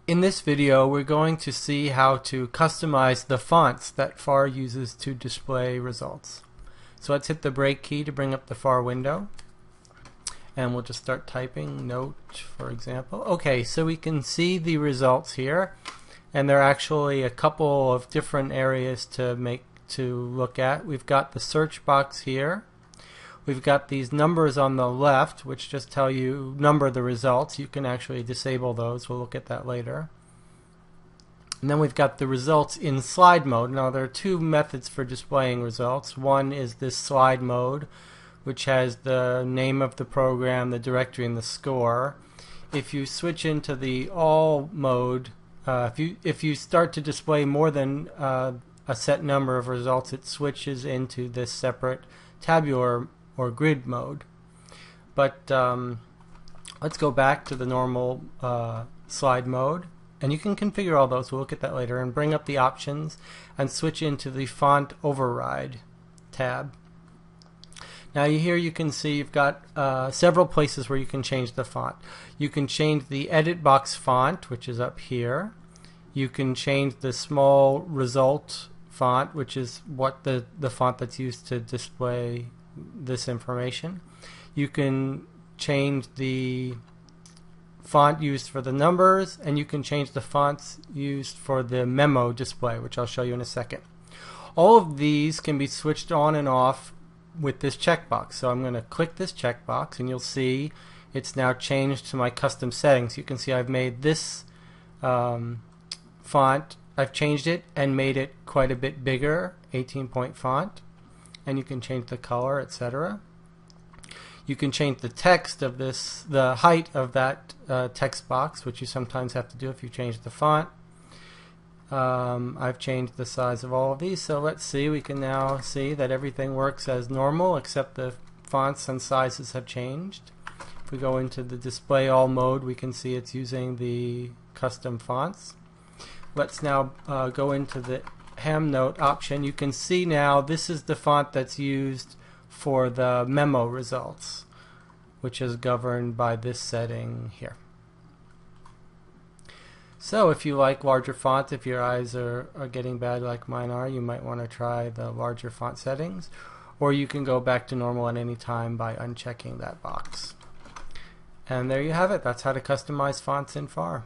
In this video, we're going to see how to customize the fonts that FARR uses to display results. So let's hit the break key to bring up the FARR window. And we'll just start typing note, for example. Okay, so we can see the results here. And there are actually a couple of different areas to look at. We've got the search box here. We've got these numbers on the left, which just tell you number the results. You can actually disable those. We'll look at that later. And then we've got the results in slide mode. Now there are two methods for displaying results. One is this slide mode, which has the name of the program, the directory, and the score. If you switch into the all mode, if you start to display more than a set number of results, it switches into this separate tabular or grid mode. But let's go back to the normal slide mode, and you can configure all those. We'll look at that later, and bring up the options and switch into the font override tab. Now here you can see you've got several places where you can change the font. You can change the edit box font, which is up here. You can change the small result font, which is what the font that's used to display this information. You can change the font used for the numbers, and you can change the fonts used for the memo display, which I'll show you in a second. All of these can be switched on and off with this checkbox. So I'm going to click this checkbox, and you'll see it's now changed to my custom settings. You can see I've made this font, I've changed it and made it quite a bit bigger, 18-point font. And you can change the color, etc. You can change the text of this, the height of that text box, which you sometimes have to do if you change the font. I've changed the size of all of these, so let's see. We can now see that everything works as normal, except the fonts and sizes have changed. If we go into the display all mode, we can see it's using the custom fonts. Let's now go into the Ham note option. You can see now this is the font that's used for the memo results, which is governed by this setting here. So if you like larger font, if your eyes are getting bad like mine are, you might want to try the larger font settings, or you can go back to normal at any time by unchecking that box. And there you have it. That's how to customize fonts in FARR.